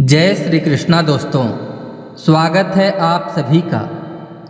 जय श्री कृष्णा दोस्तों, स्वागत है आप सभी का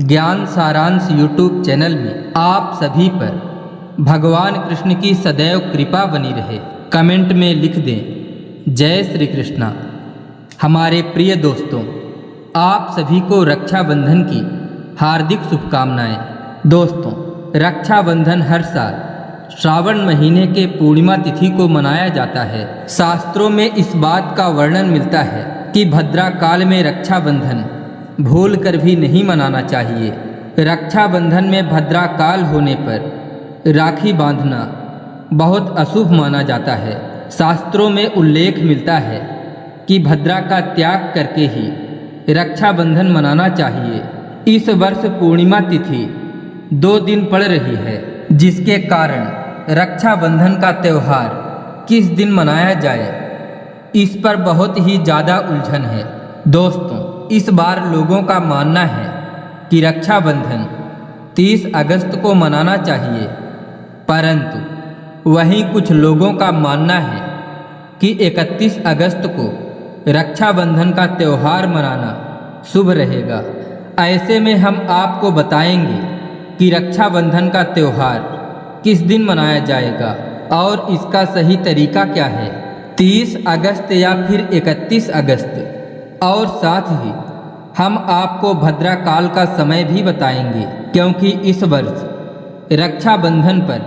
ज्ञान सारांश यूट्यूब चैनल में। आप सभी पर भगवान कृष्ण की सदैव कृपा बनी रहे। कमेंट में लिख दें जय श्री कृष्णा। हमारे प्रिय दोस्तों, आप सभी को रक्षाबंधन की हार्दिक शुभकामनाएं। दोस्तों, रक्षाबंधन हर साल श्रावण महीने के पूर्णिमा तिथि को मनाया जाता है। शास्त्रों में इस बात का वर्णन मिलता है कि भद्रा काल में रक्षाबंधन भूल कर भी नहीं मनाना चाहिए। रक्षाबंधन में भद्रा काल होने पर राखी बांधना बहुत अशुभ माना जाता है। शास्त्रों में उल्लेख मिलता है कि भद्रा का त्याग करके ही रक्षाबंधन मनाना चाहिए। इस वर्ष पूर्णिमा तिथि 2 दिन पड़ रही है, जिसके कारण रक्षाबंधन का त्यौहार किस दिन मनाया जाए, इस पर बहुत ही ज़्यादा उलझन है। दोस्तों, इस बार लोगों का मानना है कि रक्षाबंधन 30 अगस्त को मनाना चाहिए, परंतु वहीं कुछ लोगों का मानना है कि 31 अगस्त को रक्षाबंधन का त्यौहार मनाना शुभ रहेगा। ऐसे में हम आपको बताएंगे कि रक्षाबंधन का त्यौहार किस दिन मनाया जाएगा और इसका सही तरीका क्या है। 30 अगस्त या फिर 31 अगस्त, और साथ ही हम आपको भद्रा काल का समय भी बताएंगे, क्योंकि इस वर्ष रक्षाबंधन पर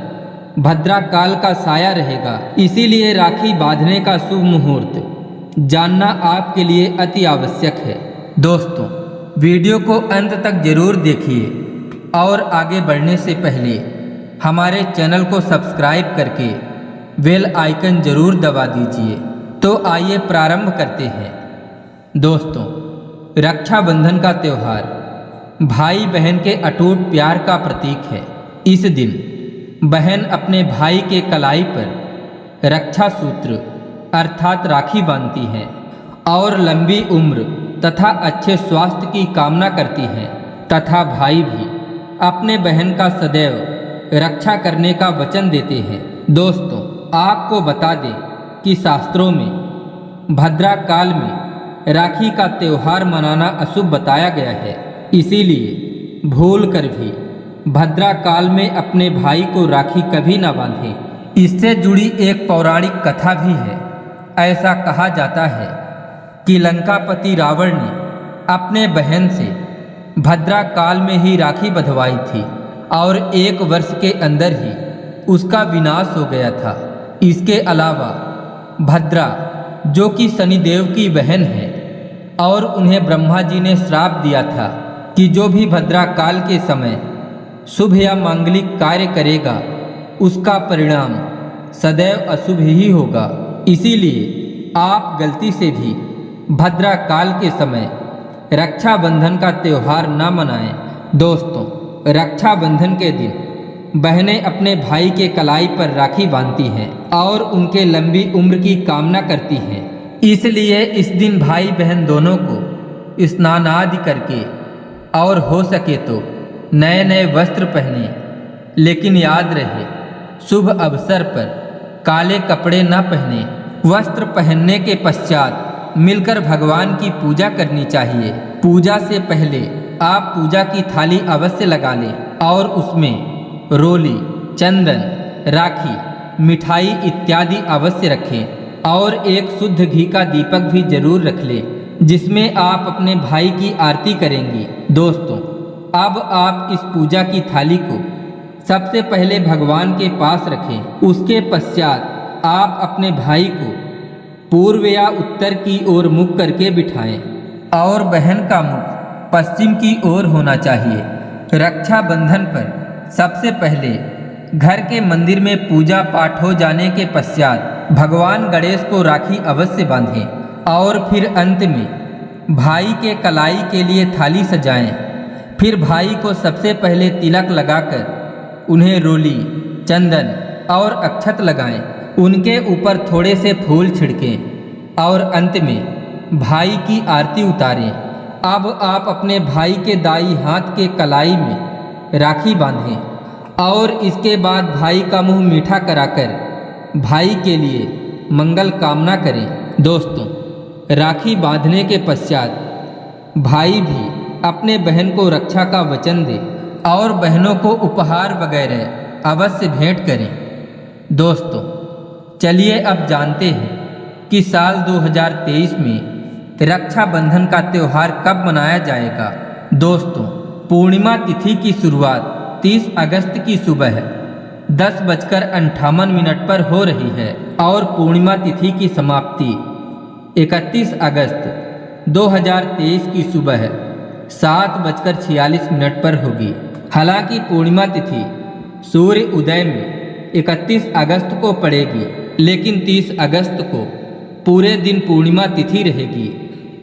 भद्रा काल का साया रहेगा। इसीलिए राखी बांधने का शुभ मुहूर्त जानना आपके लिए अति आवश्यक है। दोस्तों, वीडियो को अंत तक जरूर देखिए और आगे बढ़ने से पहले हमारे चैनल को सब्सक्राइब करके बेल आइकन जरूर दबा दीजिए। तो आइए प्रारंभ करते हैं। दोस्तों, रक्षाबंधन का त्यौहार भाई बहन के अटूट प्यार का प्रतीक है। इस दिन बहन अपने भाई के कलाई पर रक्षा सूत्र अर्थात राखी बांधती है और लंबी उम्र तथा अच्छे स्वास्थ्य की कामना करती है, तथा भाई भी अपने बहन का सदैव रक्षा करने का वचन देते हैं। दोस्तों, आपको बता दें कि शास्त्रों में भद्रा काल में राखी का त्यौहार मनाना अशुभ बताया गया है। इसीलिए भूल कर भी भद्रा काल में अपने भाई को राखी कभी न बांधें। इससे जुड़ी एक पौराणिक कथा भी है। ऐसा कहा जाता है कि लंकापति रावण ने अपने बहन से भद्रा काल में ही राखी बंधवाई थी और 1 वर्ष के अंदर ही उसका विनाश हो गया था। इसके अलावा भद्रा, जो कि शनिदेव की बहन है, और उन्हें ब्रह्मा जी ने श्राप दिया था कि जो भी भद्रा काल के समय शुभ या मांगलिक कार्य करेगा, उसका परिणाम सदैव अशुभ ही होगा। इसीलिए आप गलती से भी भद्रा काल के समय रक्षाबंधन का त्यौहार न मनाएं। दोस्तों, रक्षाबंधन के दिन बहनें अपने भाई के कलाई पर राखी बांधती हैं और उनके लंबी उम्र की कामना करती हैं। इसलिए इस दिन भाई बहन दोनों को स्नान आदि करके और हो सके तो नए नए वस्त्र पहने, लेकिन याद रहे शुभ अवसर पर काले कपड़े न पहने। वस्त्र पहनने के पश्चात मिलकर भगवान की पूजा करनी चाहिए। पूजा से पहले आप पूजा की थाली अवश्य लगा लें और उसमें रोली, चंदन, राखी, मिठाई इत्यादि अवश्य रखें और एक शुद्ध घी का दीपक भी जरूर रख लें, जिसमें आप अपने भाई की आरती करेंगी। दोस्तों, अब आप इस पूजा की थाली को सबसे पहले भगवान के पास रखें। उसके पश्चात आप अपने भाई को पूर्व या उत्तर की ओर मुख करके बिठाएं और बहन का मुख पश्चिम की ओर होना चाहिए। रक्षाबंधन पर सबसे पहले घर के मंदिर में पूजा पाठ हो जाने के पश्चात भगवान गणेश को राखी अवश्य बांधें और फिर अंत में भाई के कलाई के लिए थाली सजाएं। फिर भाई को सबसे पहले तिलक लगाकर उन्हें रोली, चंदन और अक्षत लगाएं। उनके ऊपर थोड़े से फूल छिड़कें और अंत में भाई की आरती उतारें। अब आप अपने भाई के दाई हाथ के कलाई में राखी बांधें और इसके बाद भाई का मुंह मीठा कराकर भाई के लिए मंगल कामना करें। दोस्तों, राखी बांधने के पश्चात भाई भी अपने बहन को रक्षा का वचन दे और बहनों को उपहार वगैरह अवश्य भेंट करें। दोस्तों, चलिए अब जानते हैं कि साल 2023 में रक्षाबंधन का त्यौहार कब मनाया जाएगा। दोस्तों, पूर्णिमा तिथि की शुरुआत 30 अगस्त की सुबह 10:58 पर हो रही है और पूर्णिमा तिथि की समाप्ति 31 अगस्त 2023 की सुबह 7:46 पर होगी। हालांकि पूर्णिमा तिथि सूर्य उदय में 31 अगस्त को पड़ेगी, लेकिन 30 अगस्त को पूरे दिन पूर्णिमा तिथि रहेगी।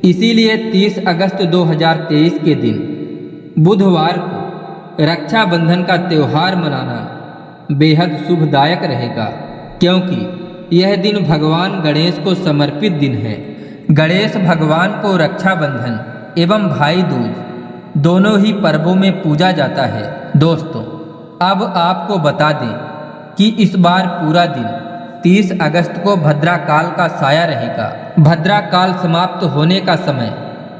इसीलिए 30 अगस्त 2023 के दिन बुधवार को रक्षाबंधन का त्यौहार मनाना बेहद शुभदायक रहेगा, क्योंकि यह दिन भगवान गणेश को समर्पित दिन है। गणेश भगवान को रक्षाबंधन एवं भाई दूज दोनों ही पर्वों में पूजा जाता है। दोस्तों, अब आपको बता दें कि इस बार पूरा दिन 30 अगस्त को भद्रा काल का साया रहेगा। भद्रा काल समाप्त होने का समय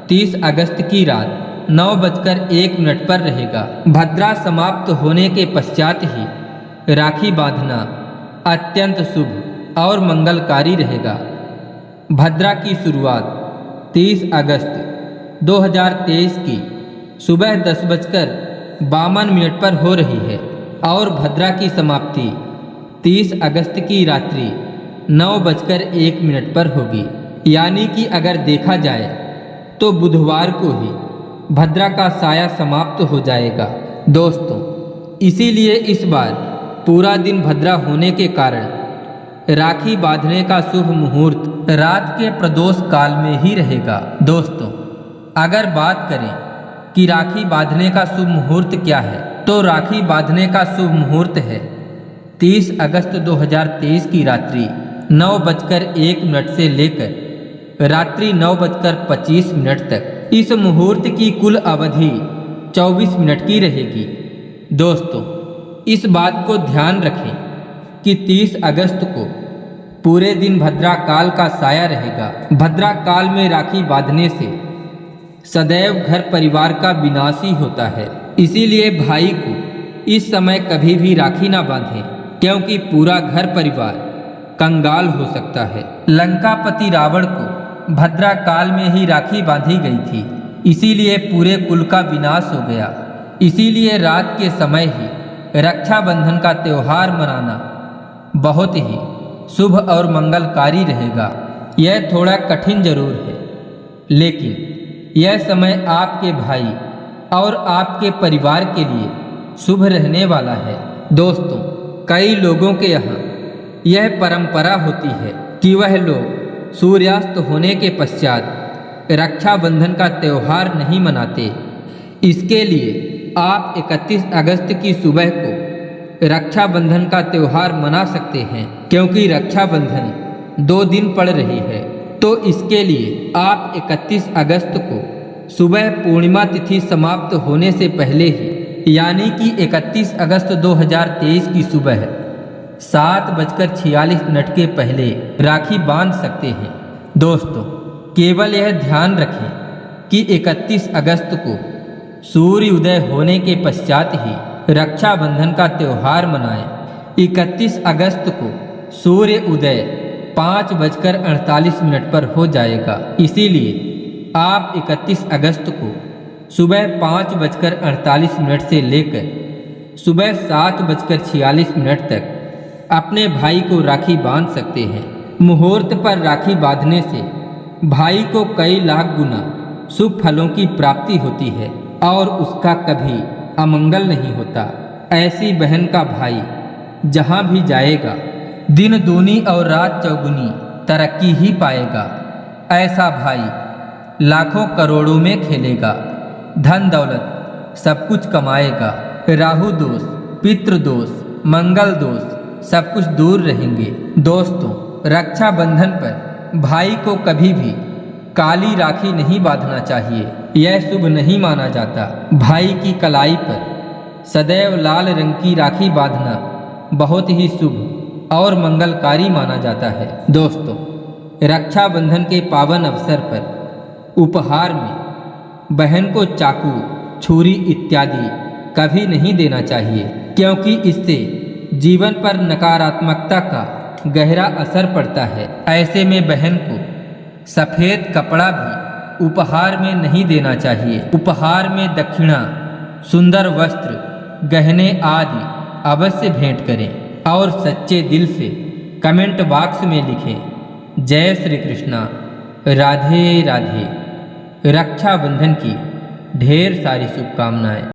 30 अगस्त की रात 9:01 पर रहेगा। भद्रा समाप्त होने के पश्चात ही राखी बांधना अत्यंत शुभ और मंगलकारी रहेगा। भद्रा की शुरुआत 30 अगस्त 2023 की सुबह 10:52 पर हो रही है और भद्रा की समाप्ति 30 अगस्त की रात्रि 9:01 पर होगी। यानी कि अगर देखा जाए तो बुधवार को ही भद्रा का साया समाप्त हो जाएगा। दोस्तों, इसीलिए इस बार पूरा दिन भद्रा होने के कारण राखी बांधने का शुभ मुहूर्त रात के प्रदोष काल में ही रहेगा। दोस्तों, अगर बात करें कि राखी बांधने का शुभ मुहूर्त क्या है, तो राखी बांधने का शुभ मुहूर्त है 30 अगस्त 2023 की रात्रि 9:01 से लेकर रात्रि 9:25 तक। इस मुहूर्त की कुल अवधि 24 मिनट की रहेगी। दोस्तों, इस बात को ध्यान रखें कि 30 अगस्त को पूरे दिन भद्रा काल का साया रहेगा। भद्रा काल में राखी बांधने से सदैव घर परिवार का विनाश ही होता है। इसीलिए भाई को इस समय कभी भी राखी ना बांधें, क्योंकि पूरा घर परिवार कंगाल हो सकता है। लंकापति रावण को भद्रा काल में ही राखी बांधी गई थी, इसीलिए पूरे कुल का विनाश हो गया। इसीलिए रात के समय ही रक्षाबंधन का त्यौहार मनाना बहुत ही शुभ और मंगलकारी रहेगा। यह थोड़ा कठिन जरूर है, लेकिन यह समय आपके भाई और आपके परिवार के लिए शुभ रहने वाला है। दोस्तों, कई लोगों के यहाँ यह परंपरा होती है कि वह लोग सूर्यास्त होने के पश्चात रक्षाबंधन का त्यौहार नहीं मनाते। इसके लिए आप 31 अगस्त की सुबह को रक्षाबंधन का त्यौहार मना सकते हैं, क्योंकि रक्षाबंधन 2 दिन पड़ रही है। तो इसके लिए आप 31 अगस्त को सुबह पूर्णिमा तिथि समाप्त होने से पहले ही, यानी कि 31 अगस्त 2023 की सुबह 7:46 के पहले राखी बांध सकते हैं। दोस्तों, केवल यह ध्यान रखें कि 31 अगस्त को सूर्य उदय होने के पश्चात ही रक्षाबंधन का त्यौहार मनाएं। 31 अगस्त को सूर्य उदय 5:48 पर हो जाएगा। इसीलिए आप 31 अगस्त को सुबह 5:48 से लेकर सुबह 7:46 तक अपने भाई को राखी बांध सकते हैं। मुहूर्त पर राखी बांधने से भाई को कई लाख गुना शुभ फलों की प्राप्ति होती है और उसका कभी अमंगल नहीं होता। ऐसी बहन का भाई जहाँ भी जाएगा दिन दूनी और रात चौगुनी तरक्की ही पाएगा। ऐसा भाई लाखों करोड़ों में खेलेगा, धन दौलत सब कुछ कमाएगा। राहु दोष, पितृ दोष, मंगल दोष सब कुछ दूर रहेंगे। दोस्तों, रक्षाबंधन पर भाई को कभी भी काली राखी नहीं बांधना चाहिए, यह शुभ नहीं माना जाता। भाई की कलाई पर सदैव लाल रंग की राखी बांधना बहुत ही शुभ और मंगलकारी माना जाता है। दोस्तों, रक्षाबंधन के पावन अवसर पर उपहार में बहन को चाकू, छुरी इत्यादि कभी नहीं देना चाहिए, क्योंकि इससे जीवन पर नकारात्मकता का गहरा असर पड़ता है। ऐसे में बहन को सफ़ेद कपड़ा भी उपहार में नहीं देना चाहिए। उपहार में दक्षिणा, सुंदर वस्त्र, गहने आदि अवश्य भेंट करें और सच्चे दिल से कमेंट बॉक्स में लिखें जय श्री कृष्णा, राधे राधे। रक्षाबंधन की ढेर सारी शुभकामनाएं।